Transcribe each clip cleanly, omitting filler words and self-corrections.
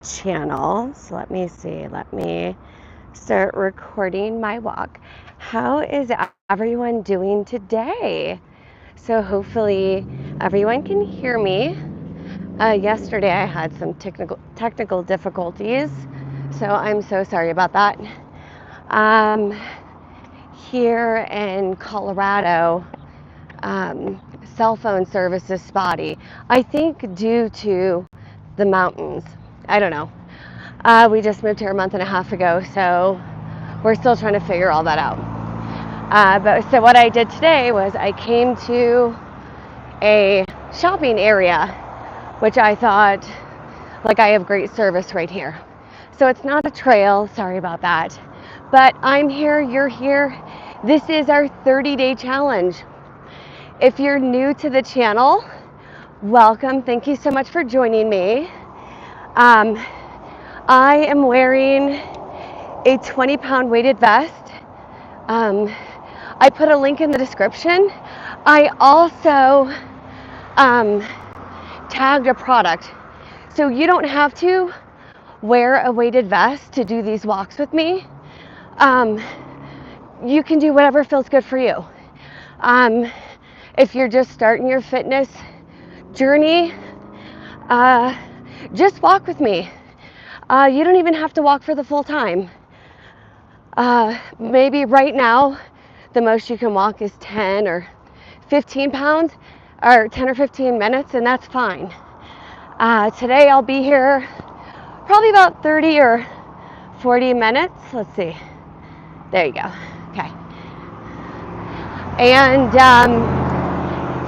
channel. So let me see. Let me start recording my walk. How is everyone doing today? So hopefully everyone can hear me. Yesterday I had some technical difficulties, so I'm so sorry about that. Here in Colorado, cell phone service is spotty. I think due to the mountains. I don't know. We just moved here a month and a half ago, so we're still trying to figure all that out. So what I did today was I came to a shopping area, which I thought, like, I have great service right here. So it's not a trail, sorry about that. But I'm here, you're here. This is our 30-day challenge. If you're new to the channel, welcome. Thank you so much for joining me. I am wearing a 20-pound weighted vest. I put a link in the description. I also tagged a product. So you don't have to wear a weighted vest to do these walks with me. You can do whatever feels good for you. If you're just starting your fitness journey, just walk with me. You don't even have to walk for the full time. Maybe right now, the most you can walk is 10 or 15 pounds, or 10 or 15 minutes, and that's fine. Today I'll be here probably about 30 or 40 minutes. Let's see. There you go. Okay. And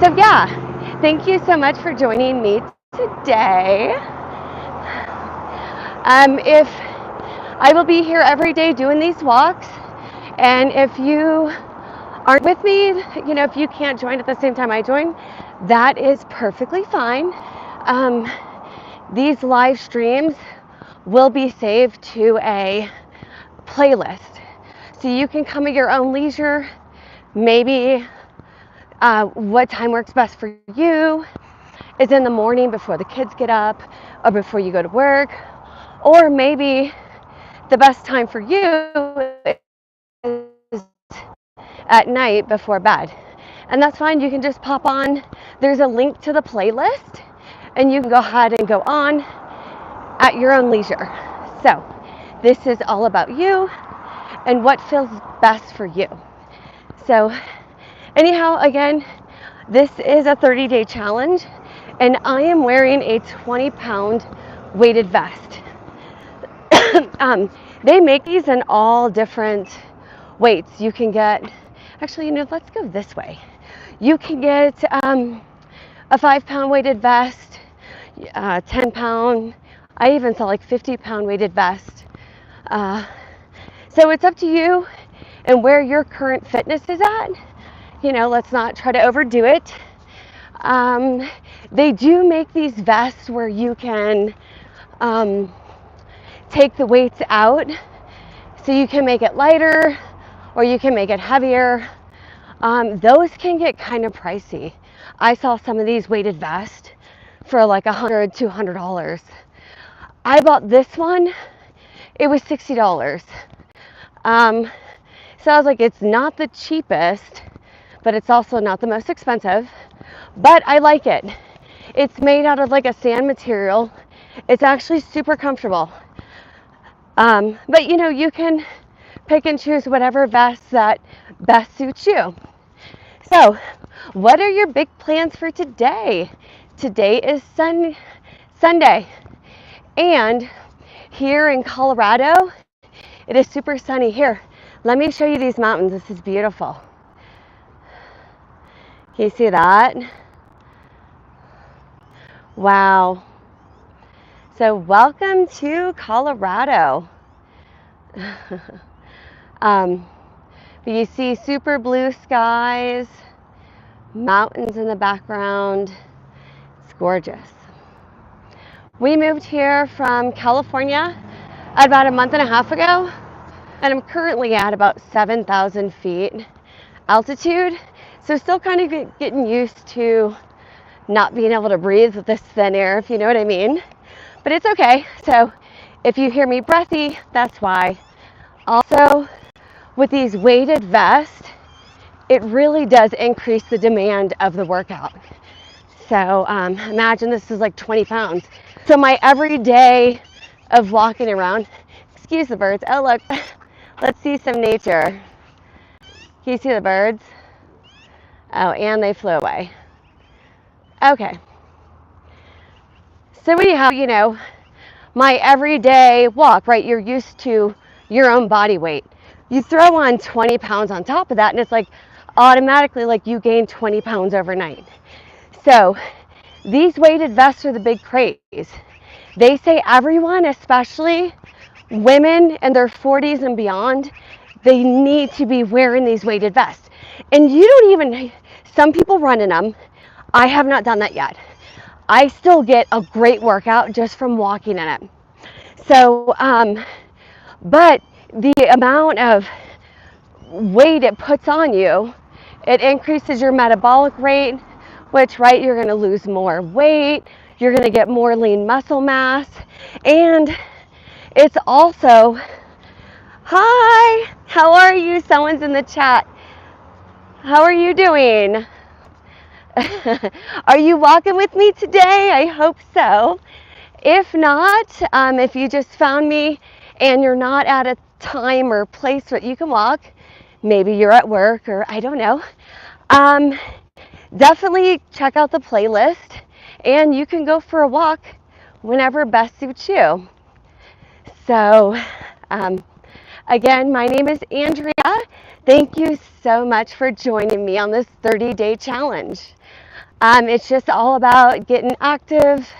so yeah, thank you so much for joining me today. If I will be here every day doing these walks, and if you aren't with me, if you can't join at the same time I join, that is perfectly fine. These live streams will be saved to a playlist, so you can come at your own leisure. Maybe what time works best for you is in the morning before the kids get up, or before you go to work, or maybe the best time for you is at night before bed. And that's fine. You can just pop on. There's a link to the playlist, and you can go ahead and go on at your own leisure. So this is all about you and what feels best for you. So anyhow, again, this is a 30-day challenge, and I am wearing a 20-pound weighted vest. They make these in all different weights. You can get, actually, let's go this way. You can get a 5-pound weighted vest, 10-pound. I even saw like 50-pound weighted vest. So it's up to you and where your current fitness is at. Let's not try to overdo it. They do make these vests where you can take the weights out, so you can make it lighter or you can make it heavier. Those can get kind of pricey. I saw some of these weighted vests for like $100, $200. I bought this one, it was $60. So I was like, it's not the cheapest, but it's also not the most expensive, but I like it. It's made out of like a sand material. It's actually super comfortable. But you can pick and choose whatever vest that best suits you. So what are your big plans for today? Today is Sunday, and here in Colorado, it is super sunny. Here, let me show you these mountains. This is beautiful. Can you see that? Wow. So welcome to Colorado. But you see super blue skies, mountains in the background. It's gorgeous. We moved here from California about a month and a half ago, and I'm currently at about 7,000 feet altitude. So still kind of getting used to not being able to breathe with this thin air, if you know what I mean. But it's okay. So If you hear me breathy, that's why. Also, with these weighted vests, it really does increase the demand of the workout. So imagine this is like 20 pounds. So my everyday of walking around, excuse the birds. Oh, look, let's see some nature. Can you see the birds? Oh, and they flew away. Okay. So anyhow, my everyday walk, right? You're used to your own body weight. You throw on 20 pounds on top of that, and it's like automatically like you gain 20 pounds overnight. So these weighted vests are the big craze. They say everyone, especially women in their 40s and beyond, they need to be wearing these weighted vests. And you don't even, some people run in them. I have not done that yet. I still get a great workout just from walking in it. So, but the amount of weight it puts on you, it increases your metabolic rate, which, right, you're going to lose more weight, you're going to get more lean muscle mass, and it's also, hi, how are you? Someone's in the chat. How are you doing? Are you walking with me today? I hope so. If not, if you just found me and you're not at a time or place where you can walk, maybe you're at work or I don't know, definitely check out the playlist and you can go for a walk whenever best suits you. So, again, my name is Andrea. Thank you so much for joining me on this 30-day challenge. It's just all about getting active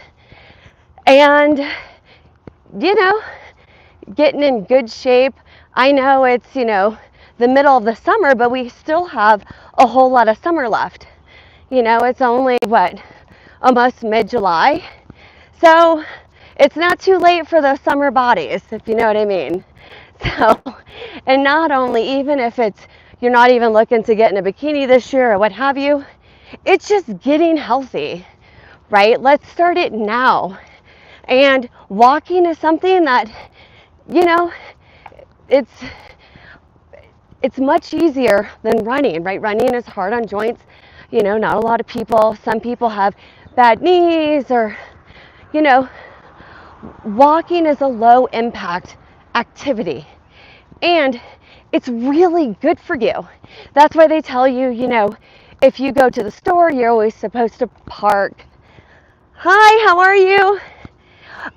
and, getting in good shape. I know it's, the middle of the summer, but we still have a whole lot of summer left. It's only, almost mid-July. So it's not too late for those summer bodies, if you know what I mean. So, and not only, even if you're not even looking to get in a bikini this year or what have you, it's just getting healthy, right? Let's start it now. And walking is something that, it's much easier than running, right? Running is hard on joints. Not a lot of people, some people have bad knees or, walking is a low impact activity and it's really good for you. That's why they tell you, if you go to the store, you're always supposed to park. Hi, how are you?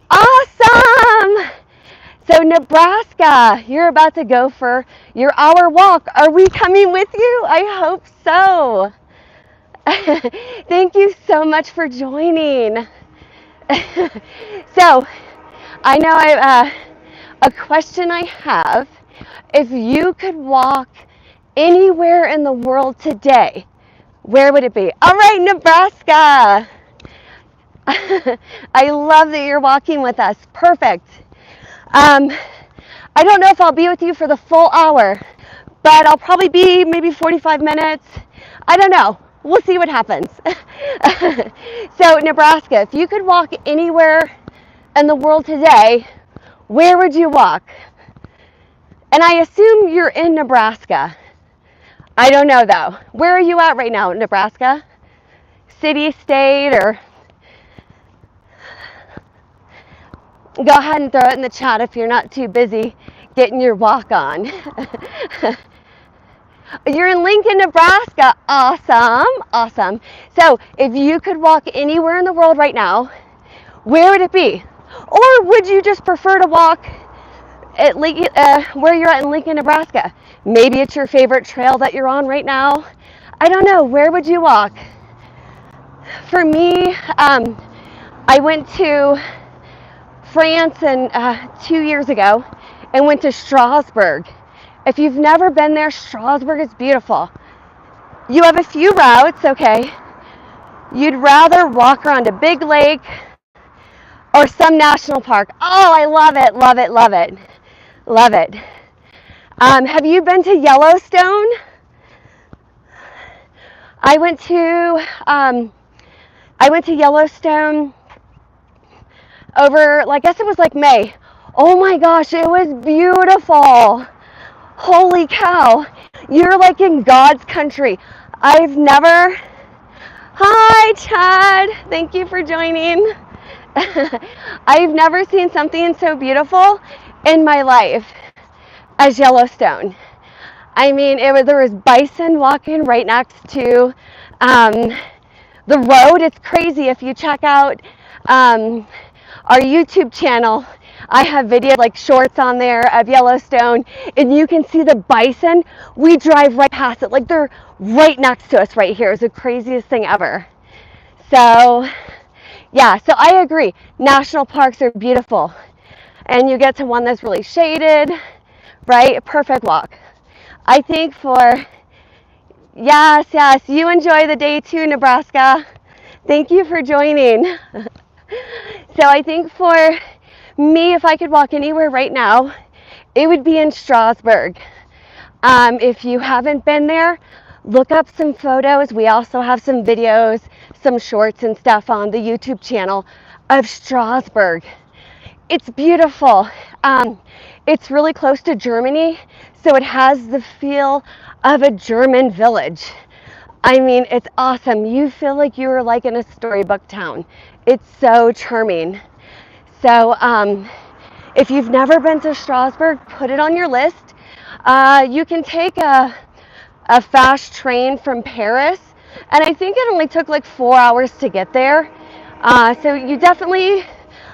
Awesome! So Nebraska, you're about to go for your hour walk. Are we coming with you? I hope so. Thank you so much for joining. So, I know a question I have. If you could walk anywhere in the world today, where would it be? All right, Nebraska. I love that you're walking with us. Perfect. I don't know if I'll be with you for the full hour, but I'll probably be maybe 45 minutes. I don't know. We'll see what happens. So Nebraska, if you could walk anywhere in the world today, where would you walk? And I assume you're in Nebraska. I don't know though. Where are you at right now, Nebraska? City, state, or? Go ahead and throw it in the chat if you're not too busy getting your walk on. You're in Lincoln, Nebraska. Awesome, awesome. So if you could walk anywhere in the world right now, where would it be? Or would you just prefer to walk at where you're at in Lincoln, Nebraska? Maybe it's your favorite trail that you're on right now. I don't know. Where would you walk? For me, I went to France 2 years ago and went to Strasbourg. If you've never been there, Strasbourg is beautiful. You have a few routes, okay? You'd rather walk around a big lake or some national park. Oh, I love it, love it, love it, love it. Have you been to Yellowstone? I went to Yellowstone over, I guess it was like May. Oh my gosh, it was beautiful. Holy cow. You're like in God's country. I've never. Hi, Chad. Thank you for joining. I've never seen something so beautiful in my life as Yellowstone. I mean, there was bison walking right next to the road. It's crazy. If you check out our YouTube channel, I have videos like shorts on there of Yellowstone, and you can see the bison. We drive right past it, like they're right next to us right here. It's the craziest thing ever. So yeah, so I agree. National parks are beautiful, and you get to one that's really shaded, right? Perfect walk. I think yes, you enjoy the day too, Nebraska. Thank you for joining. So I think for me, if I could walk anywhere right now, it would be in Strasbourg. If you haven't been there, look up some photos. We also have some videos, some shorts and stuff on the YouTube channel of Strasbourg. It's beautiful. It's really close to Germany, so it has the feel of a German village. I mean, it's awesome. You feel like you were like in a storybook town. It's so charming. So if you've never been to Strasbourg, put it on your list. You can take a fast train from Paris, and I think it only took like 4 hours to get there. So you definitely,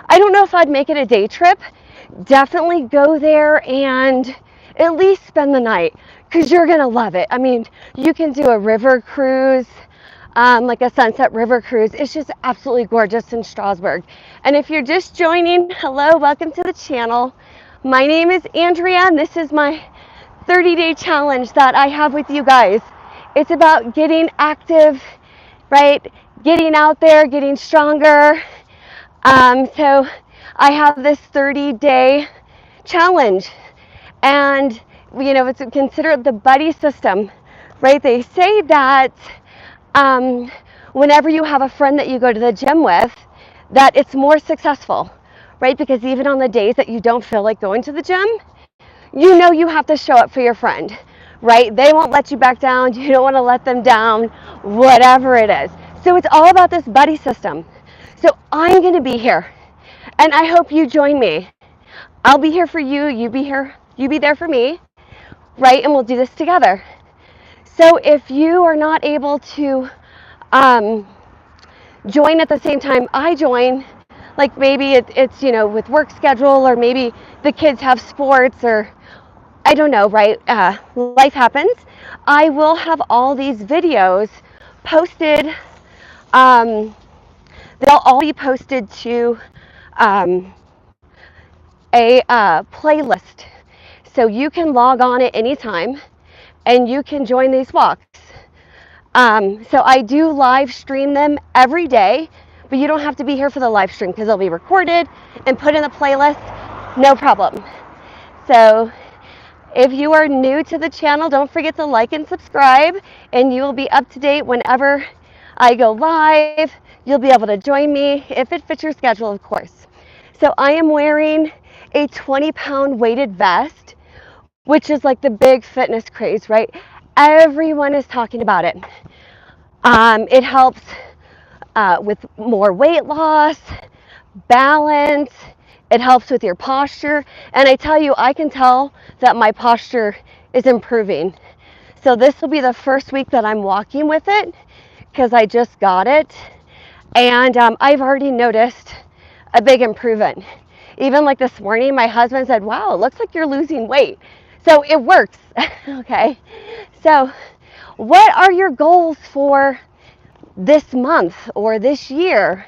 I don't know if I'd make it a day trip. Definitely go there and at least spend the night, because you're gonna love it. I mean, you can do a river cruise, like a sunset river cruise. It's just absolutely gorgeous in Strasbourg. And if you're just joining, hello, welcome to the channel. My name is Andrea, and this is my 30-day challenge that I have with you guys. It's about getting active, right? Getting out there, getting stronger. So I have this 30-day challenge, and it's considered the buddy system, right? They say that whenever you have a friend that you go to the gym with, that it's more successful, right? Because even on the days that you don't feel like going to the gym, you have to show up for your friend, right? They won't let you back down. You don't want to let them down, whatever it is. So it's all about this buddy system. So I'm going to be here, and I hope you join me. I'll be here for you. You be here. You be there for me, right? And we'll do this together. So if you are not able to join at the same time I join, like maybe it's with work schedule, or maybe the kids have sports, or I don't know, right? Life happens. I will have all these videos posted. They'll all be posted to a playlist. So you can log on at any time and you can join these walks. So I do live stream them every day, but you don't have to be here for the live stream because they'll be recorded and put in the playlist. No problem. So if you are new to the channel, don't forget to like and subscribe, and you will be up to date whenever I go live. You'll be able to join me if it fits your schedule, of course. So I am wearing a 20-pound weighted vest, which is like the big fitness craze, right? Everyone is talking about it. It helps with more weight loss, balance. It helps with your posture. And I tell you, I can tell that my posture is improving. So this will be the first week that I'm walking with it, because I just got it. And I've already noticed a big improvement. Even like this morning, my husband said, wow, it looks like you're losing weight. So it works. Okay. So what are your goals for this month or this year?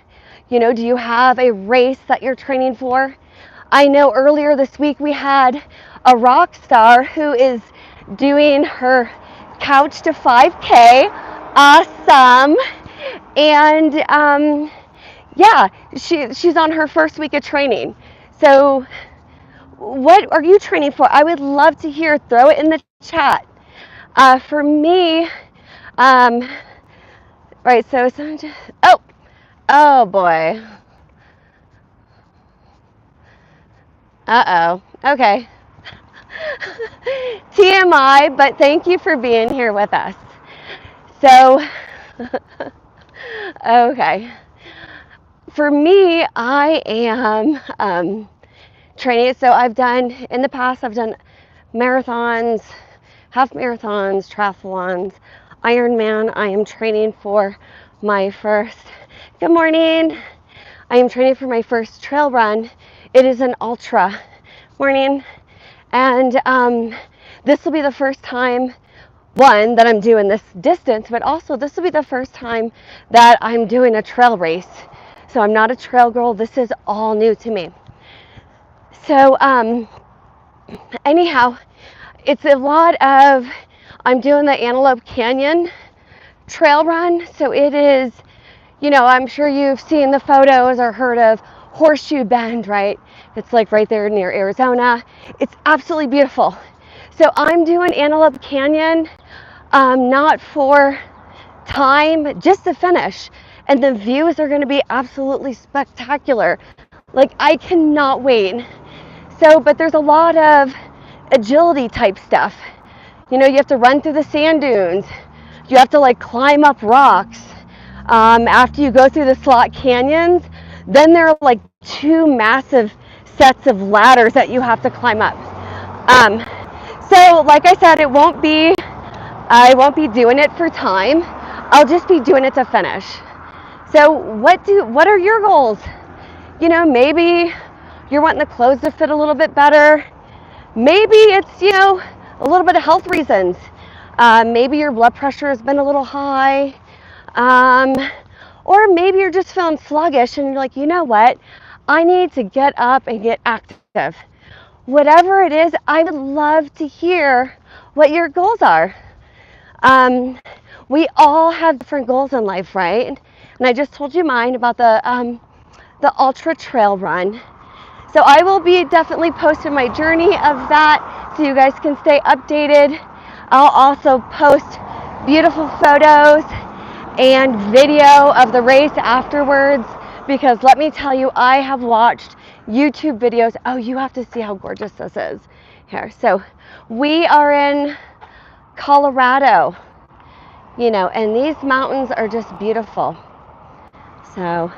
Do you have a race that you're training for? I know earlier this week we had a rock star who is doing her couch to 5K. Awesome. And yeah, she's on her first week of training. So what are you training for? I would love to hear. Throw it in the chat. For me, right, so oh boy. Uh-oh. Okay. TMI, but thank you for being here with us. So, okay. For me, I am training. So in the past, I've done marathons, half marathons, triathlons, Ironman. I am training for my first, good morning. I am training for my first trail run. It is an ultra. Morning. And this will be the first time, one, that I'm doing this distance, but also this will be the first time that I'm doing a trail race. So I'm not a trail girl. This is all new to me. So anyhow, it's a lot of, I'm doing the Antelope Canyon trail run. So it is, I'm sure you've seen the photos or heard of Horseshoe Bend, right? It's like right there near Arizona. It's absolutely beautiful. So I'm doing Antelope Canyon, not for time, just to finish. And the views are going to be absolutely spectacular. Like, I cannot wait. So, but there's a lot of agility type stuff. You have to run through the sand dunes. You have to like climb up rocks. After you go through the slot canyons, then there are like two massive sets of ladders that you have to climb up. So like I said, I won't be doing it for time. I'll just be doing it to finish. So what are your goals? Maybe you're wanting the clothes to fit a little bit better. Maybe it's, a little bit of health reasons. Maybe your blood pressure has been a little high. Or maybe you're just feeling sluggish and you're like, you know what? I need to get up and get active. Whatever it is, I would love to hear what your goals are. We all have different goals in life, right? And I just told you mine about the ultra trail run. So I will be definitely posting my journey of that so you guys can stay updated. I'll also post beautiful photos and video of the race afterwards, because let me tell you, I have watched YouTube videos. Oh, you have to see how gorgeous this is here. So we are in Colorado, and these mountains are just beautiful. So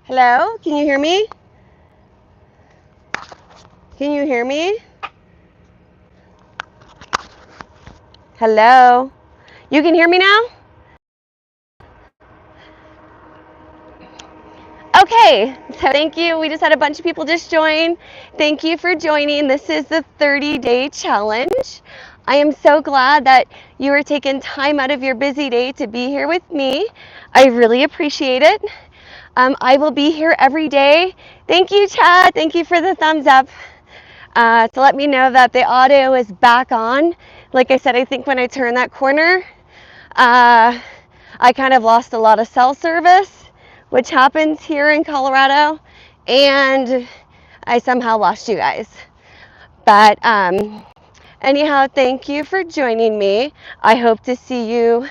Hello? Can you hear me? Can you hear me? Hello? You can hear me now? Okay, so thank you. We just had a bunch of people just join. Thank you for joining. This is the 30-day challenge. I am so glad that you are taking time out of your busy day to be here with me. I really appreciate it. I will be here every day. Thank you, Chad. Thank you for the thumbs up to let me know that the audio is back on. Like I said, I think when I turned that corner, I kind of lost a lot of cell service, which happens here in Colorado, and I somehow lost you guys. But anyhow, thank you for joining me. I hope to see you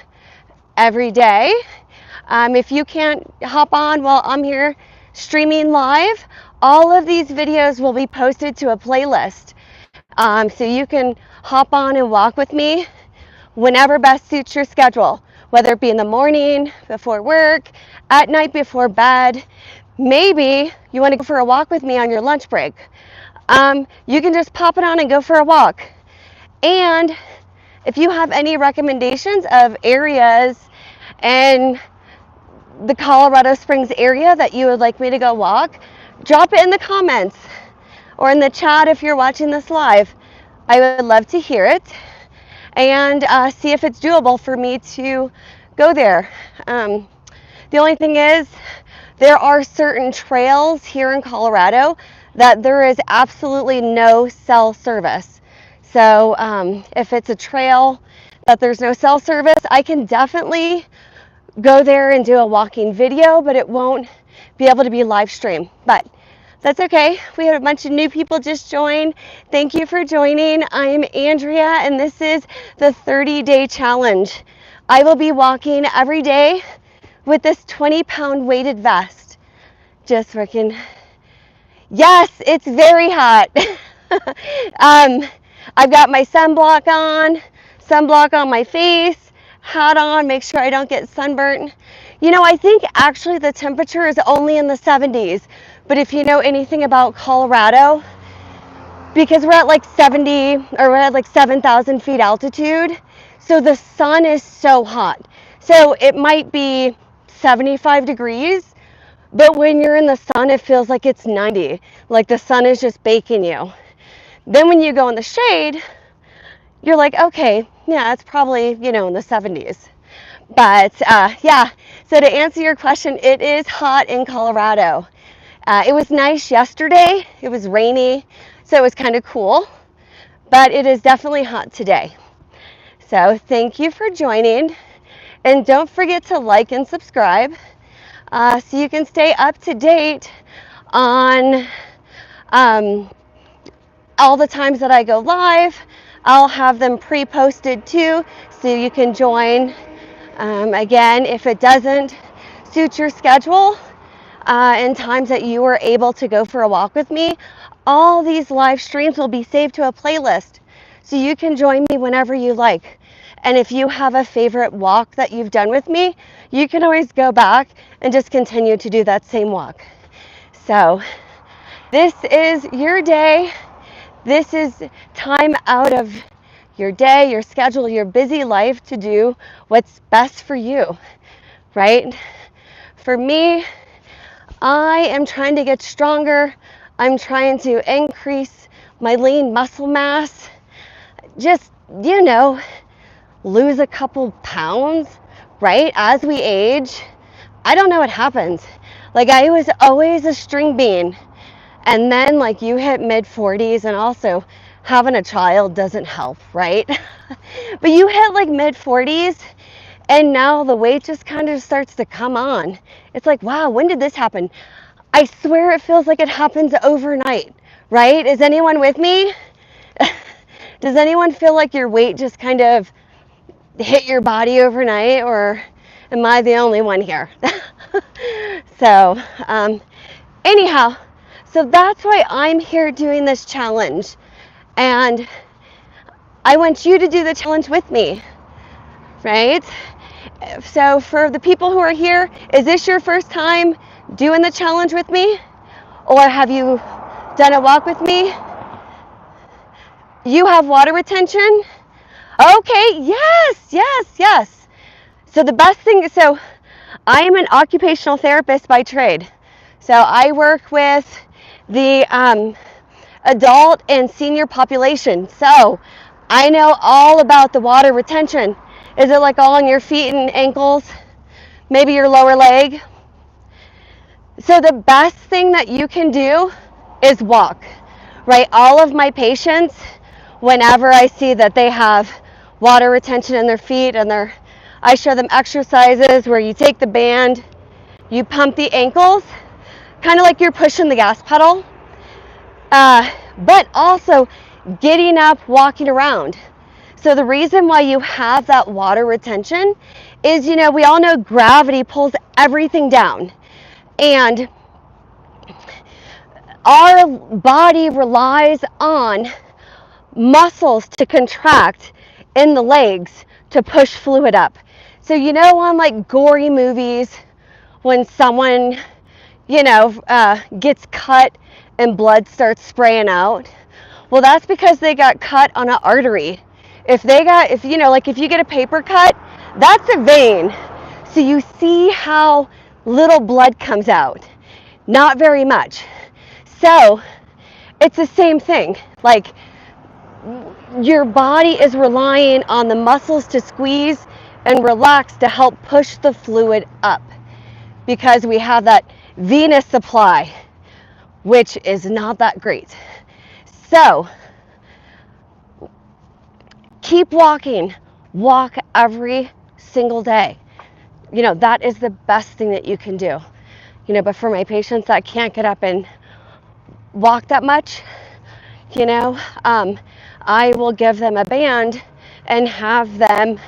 every day. If you can't hop on while I'm here streaming live, all of these videos will be posted to a playlist. So you can hop on and walk with me whenever best suits your schedule, whether it be in the morning, before work, at night before bed. Maybe you want to go for a walk with me on your lunch break. You can just pop it on and go for a walk. And if you have any recommendations of areas in the Colorado Springs area that you would like me to go walk, drop it in the comments or in the chat if you're watching this live. I would love to hear it and see if it's doable for me to go there. The only thing is, there are certain trails here in Colorado that there is absolutely no cell service. So if it's a trail that there's no cell service, I can definitely go there and do a walking video, but it won't be able to be live streamed. But that's okay. We had a bunch of new people just join. Thank you for joining. I'm Andrea, and this is the 30-day challenge. I will be walking every day with this 20-pound weighted vest. Just working. Yes, it's very hot. I've got my sunblock on my face, hat on, make sure I don't get sunburnt. You know, I think actually the temperature is only in the 70s, but if you know anything about Colorado, because we're at like 70 or we're at like 7,000 feet altitude, so the sun is so hot. So it might be 75 degrees, but when you're in the sun, it feels like it's 90, like the sun is just baking you. Then when you go in the shade, you're like, okay, yeah, it's probably, you know, in the 70s. But yeah, so to answer your question, it is hot in Colorado. It was nice yesterday. It was rainy, so it was kind of cool, but it is definitely hot today. So thank you for joining, and don't forget to like and subscribe so you can stay up to date on all the times that I go live. I'll have them pre-posted too, so you can join. Again, if it doesn't suit your schedule and times that you are able to go for a walk with me, all these live streams will be saved to a playlist, so you can join me whenever you like. And if you have a favorite walk that you've done with me, you can always go back and just continue to do that same walk. So this is your day. This is time out of your day, your schedule, your busy life to do what's best for you, right? For me, I am trying to get stronger. I'm trying to increase my lean muscle mass. Just, you know, lose a couple pounds, right? As we age, I don't know what happens. Like, I was always a string bean. And then, like, you hit mid-40s, and also having a child doesn't help, right? But you hit like mid-40s, and now the weight just kind of starts to come on. It's like, wow, when did this happen? I swear it feels like it happens overnight, right? Is anyone with me? Does anyone feel like your weight just kind of hit your body overnight, or am I the only one here? So, anyhow, so that's why I'm here doing this challenge. And I want you to do the challenge with me, right? So for the people who are here, is this your first time doing the challenge with me? Or have you done a walk with me? You have water retention? Okay, yes. So the best thing, so I am an occupational therapist by trade. So I work with the adult and senior population. So I know all about the water retention. Is it like all on your feet and ankles? Maybe your lower leg? So the best thing that you can do is walk, right? All of my patients, whenever I see that they have water retention in their feet and I show them exercises where you take the band, you pump the ankles, kind of like you're pushing the gas pedal, but also getting up, walking around. So the reason why you have that water retention is, we all know gravity pulls everything down. And our body relies on muscles to contract in the legs to push fluid up. So on like gory movies, when someone, gets cut and blood starts spraying out, well, that's because they got cut on an artery. If you get a paper cut, that's a vein. So you see how little blood comes out. Not very much. So it's the same thing. Like, your body is relying on the muscles to squeeze and relax to help push the fluid up, because we have that venous supply, which is not that great. So keep walking. Walk every single day. That is the best thing that you can do. But for my patients that can't get up and walk that much, I will give them a band and have them,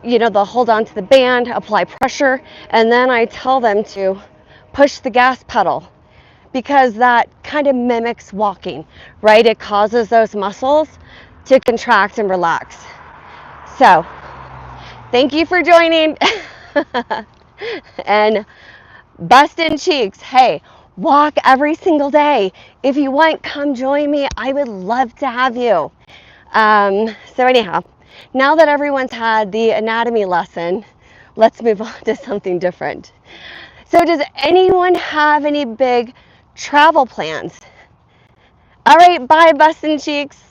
they'll hold on to the band, apply pressure, and then I tell them to push the gas pedal, because that kind of mimics walking, right? It causes those muscles to contract and relax. So, thank you for joining. And bustin' cheeks. Hey, walk every single day. If you want, come join me. I would love to have you. So anyhow, now that everyone's had the anatomy lesson, let's move on to something different. So does anyone have any big travel plans? All right, bye, bustin' cheeks.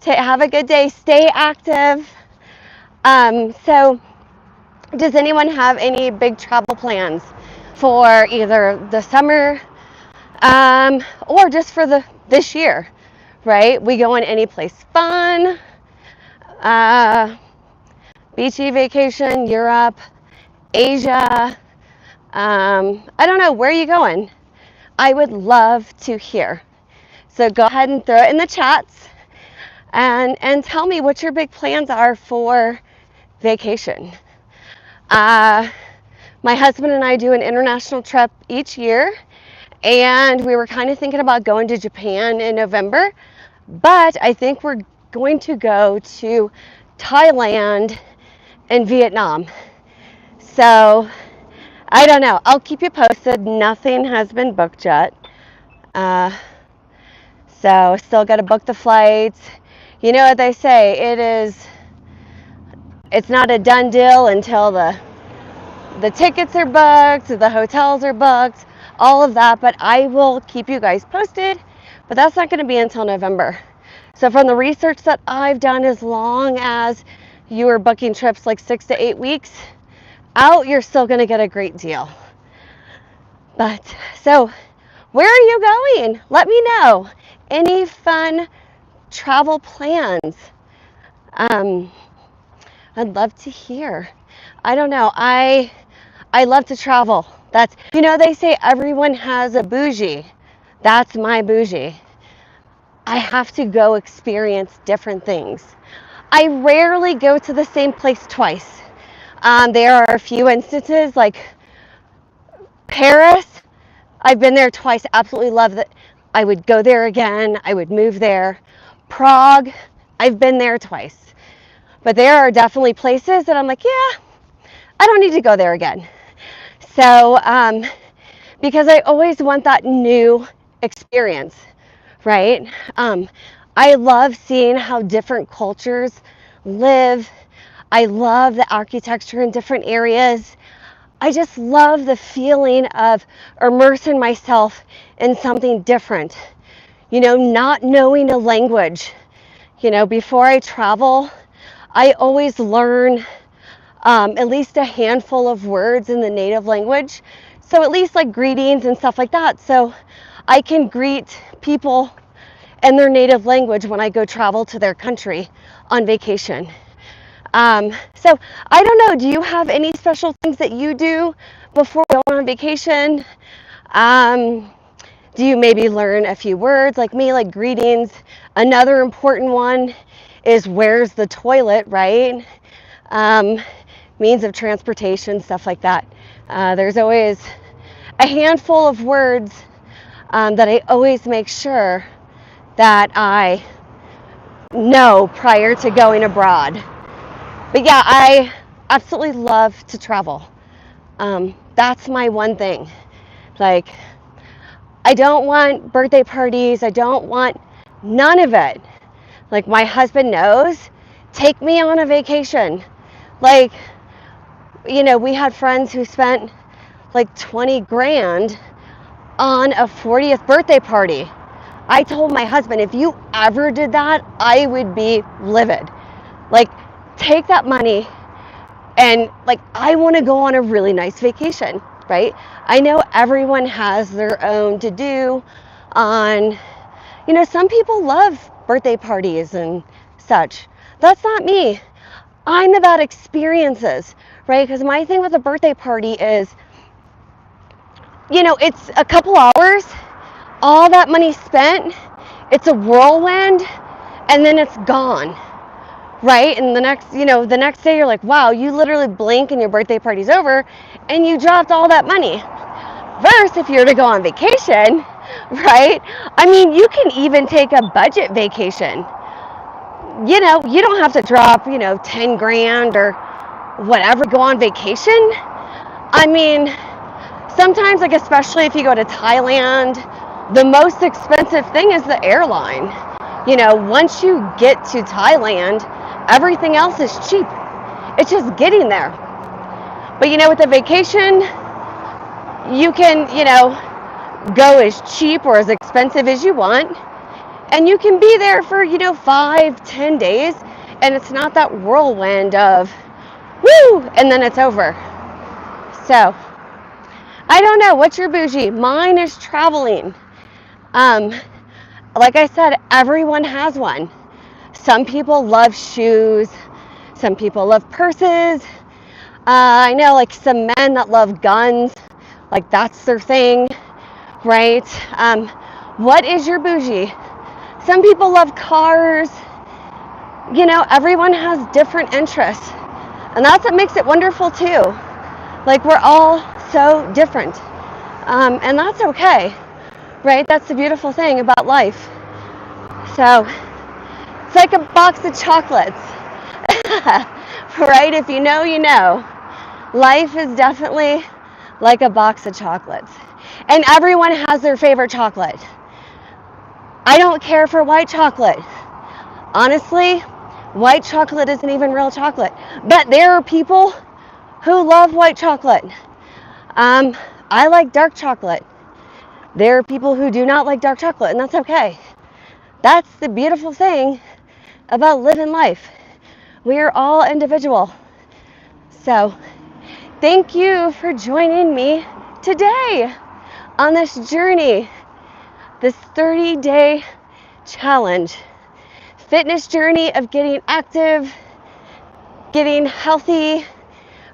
Have a good day. Stay active. So does anyone have any big travel plans for either the summer or just for this year, right? We going any place fun, beachy vacation, Europe, Asia, I don't know, where are you going? I would love to hear. So go ahead and throw it in the chats and tell me what your big plans are for vacation. My husband and I do an international trip each year, and we were kind of thinking about going to Japan in November, but I think we're going to go to Thailand and Vietnam. So I don't know. I'll keep you posted. Nothing has been booked yet. So still got to book the flights. You know what they say, it's not a done deal until the tickets are booked, the hotels are booked, all of that, but I will keep you guys posted, but that's not going to be until November. So from the research that I've done, as long as you are booking trips like 6 to 8 weeks out, you're still going to get a great deal. But so where are you going? Let me know. Any fun travel plans? I'd love to hear. I don't know. I love to travel. That's, they say everyone has a bougie. That's my bougie. I have to go experience different things. I rarely go to the same place twice. There are a few instances like Paris. I've been there twice. Absolutely love it. I would go there again. I would move there. Prague. I've been there twice. But there are definitely places that I'm like, yeah, I don't need to go there again. So because I always want that new experience, right? I love seeing how different cultures live. I love the architecture in different areas. I just love the feeling of immersing myself in something different. Not knowing a language. Before I travel, I always learn at least a handful of words in the native language. So at least like greetings and stuff like that. So I can greet people in their native language when I go travel to their country on vacation. So I don't know, do you have any special things that you do before going on vacation? Do you maybe learn a few words like me, like greetings? Another important one is where's the toilet, right? Means of transportation, stuff like that. There's always a handful of words that I always make sure that I know prior to going abroad. But yeah, I absolutely love to travel. That's my one thing. Like, I don't want birthday parties. I don't want none of it. Like, my husband knows, take me on a vacation. Like, we had friends who spent like 20 grand on a 40th birthday party. I told my husband, if you ever did that, I would be livid. Like, take that money and like, I want to go on a really nice vacation, right? I know everyone has their own to do on, some people love birthday parties and such. That's not me. I'm about experiences, right? Because my thing with a birthday party is, it's a couple hours, all that money spent, it's a whirlwind, and then it's gone, right? And the next day you're like, wow, you literally blink and your birthday party's over, and you dropped all that money. Versus if you're to go on vacation, right? I mean, you can even take a budget vacation. You don't have to drop, 10 grand or whatever, go on vacation. I mean, sometimes, like, especially if you go to Thailand, the most expensive thing is the airline. Once you get to Thailand, everything else is cheap. It's just getting there. But, with a vacation, you can, go as cheap or as expensive as you want. And you can be there for, 5-10 days. And it's not that whirlwind of, woo, and then it's over. So, I don't know. What's your bougie? Mine is traveling. Like I said, everyone has one. Some people love shoes. Some people love purses. I know, like, some men that love guns. Like, that's their thing, right? What is your bougie? Some people love cars. Everyone has different interests. And that's what makes it wonderful, too. Like, we're all so different. And that's okay, right? That's the beautiful thing about life. So, it's like a box of chocolates, right? If you know, you know. Life is definitely like a box of chocolates. And everyone has their favorite chocolate. I don't care for white chocolate. Honestly, white chocolate isn't even real chocolate. But there are people who love white chocolate. I like dark chocolate. There are people who do not like dark chocolate, and that's okay. That's the beautiful thing about living life. We are all individual. So, thank you for joining me today on this journey, this 30-day challenge, fitness journey of getting active, getting healthy,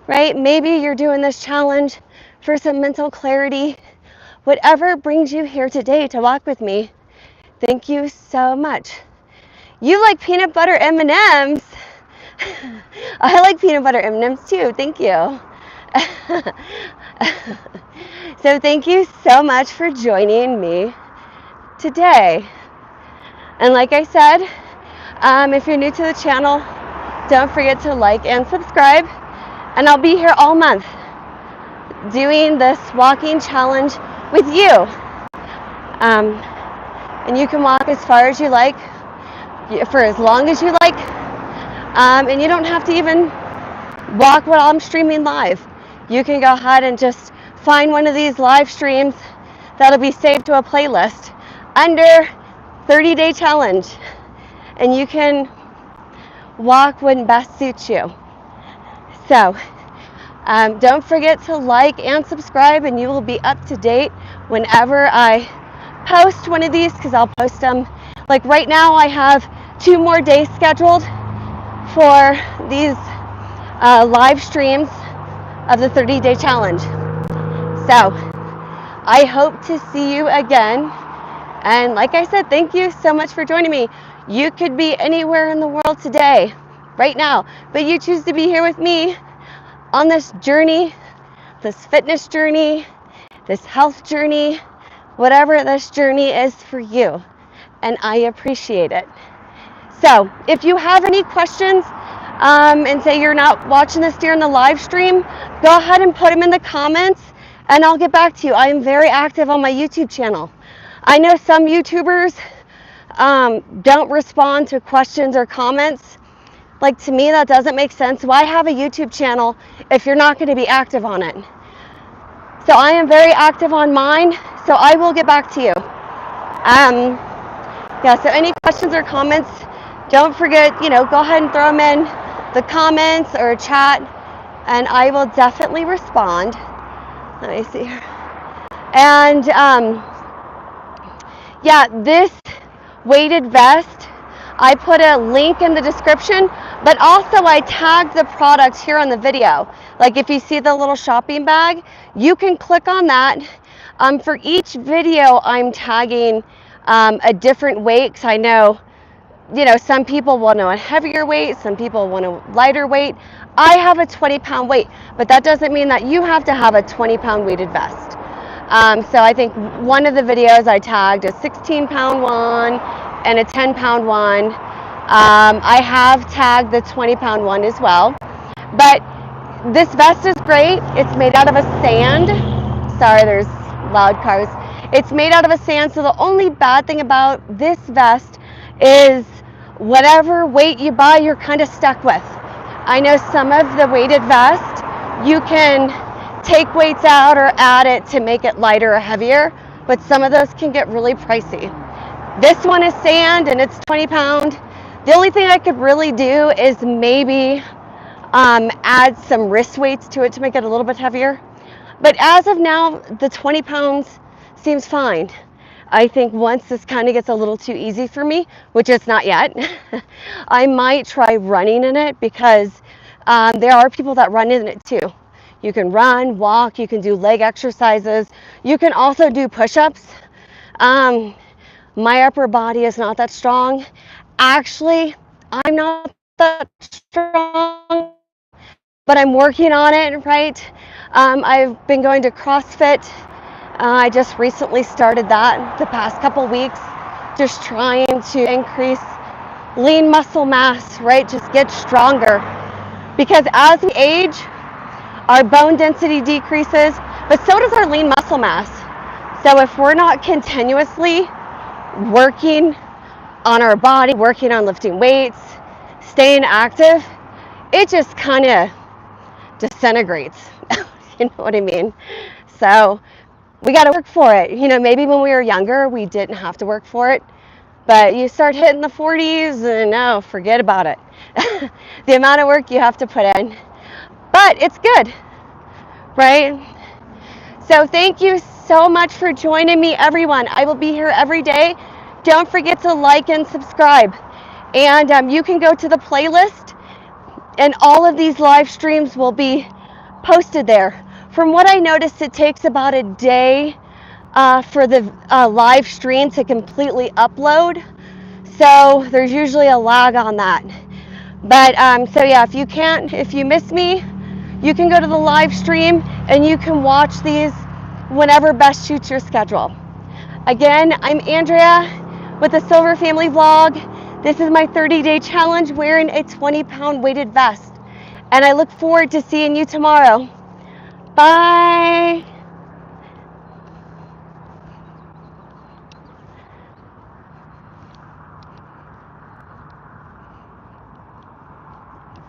right? Maybe you're doing this challenge for some mental clarity. Whatever brings you here today to walk with me, thank you so much. You like peanut butter M&Ms. I like peanut butter M&Ms too. Thank you. So thank you so much for joining me today. And like I said, if you're new to the channel, don't forget to like and subscribe. And I'll be here all month doing this walking challenge with you. And you can walk as far as you like, for as long as you like, and you don't have to even walk while I'm streaming live. You can go ahead and just find one of these live streams that'll be saved to a playlist under 30-day challenge, and you can walk when best suits you. So don't forget to like and subscribe, and you will be up to date whenever I post one of these, because I'll post them. Like right now I have 2 more days scheduled for these live streams of the 30-day challenge. So I hope to see you again. And like I said, thank you so much for joining me. You could be anywhere in the world today, right now, but you choose to be here with me on this journey, this fitness journey, this health journey, whatever this journey is for you. And I appreciate it. So if you have any questions, and say you're not watching this during the live stream, go ahead and put them in the comments and I'll get back to you. I am very active on my YouTube channel. I know some YouTubers don't respond to questions or comments. Like, to me, that doesn't make sense. Why have a YouTube channel if you're not going to be active on it? So I am very active on mine, so I will get back to you. Yeah, so any questions or comments, don't forget, go ahead and throw them in the comments or chat, and I will definitely respond. Let me see here. And yeah, this weighted vest, I put a link in the description, but also I tagged the product here on the video. Like, if you see the little shopping bag, you can click on that. For each video, I'm tagging a different weight, because I know, some people want a heavier weight, some people want a lighter weight. I have a 20-pound weight, but that doesn't mean that you have to have a 20-pound weighted vest. So I think one of the videos I tagged a 16-pound one and a 10-pound one. I have tagged the 20-pound one as well. But this vest is great. It's made out of a sand. Sorry, there's loud cars. It's made out of a sand, so the only bad thing about this vest is whatever weight you buy, you're kind of stuck with. I know some of the weighted vest, you can take weights out or add it to make it lighter or heavier, but some of those can get really pricey. This one is sand and it's 20-pound. The only thing I could really do is maybe add some wrist weights to it to make it a little bit heavier. But as of now, the 20 pounds seems fine. I think once this kind of gets a little too easy for me, which it's not yet, I might try running in it, because there are people that run in it too. You can run, walk, you can do leg exercises. You can also do push-ups. My upper body is not that strong. Actually, I'm not that strong, but I'm working on it, right? I've been going to CrossFit. I just recently started that the past couple weeks, just trying to increase lean muscle mass, right? Just get stronger. Because as we age, our bone density decreases, but so does our lean muscle mass. So if we're not continuously working on our body, working on lifting weights, staying active, it just kind of disintegrates. You know what I mean? So we got to work for it. Maybe when we were younger, we didn't have to work for it, but you start hitting the 40s and no, forget about it. The amount of work you have to put in, but it's good, right? So thank you so much for joining me, everyone. I will be here every day. Don't forget to like and subscribe. And you can go to the playlist, and all of these live streams will be posted there. From what I noticed, it takes about a day for the live stream to completely upload. So there's usually a lag on that. But so yeah, if you miss me, you can go to the live stream and you can watch these whenever best suits your schedule. Again, I'm Andrea with the Silver Family Vlog. This is my 30-day challenge wearing a 20-pound weighted vest. And I look forward to seeing you tomorrow. Bye.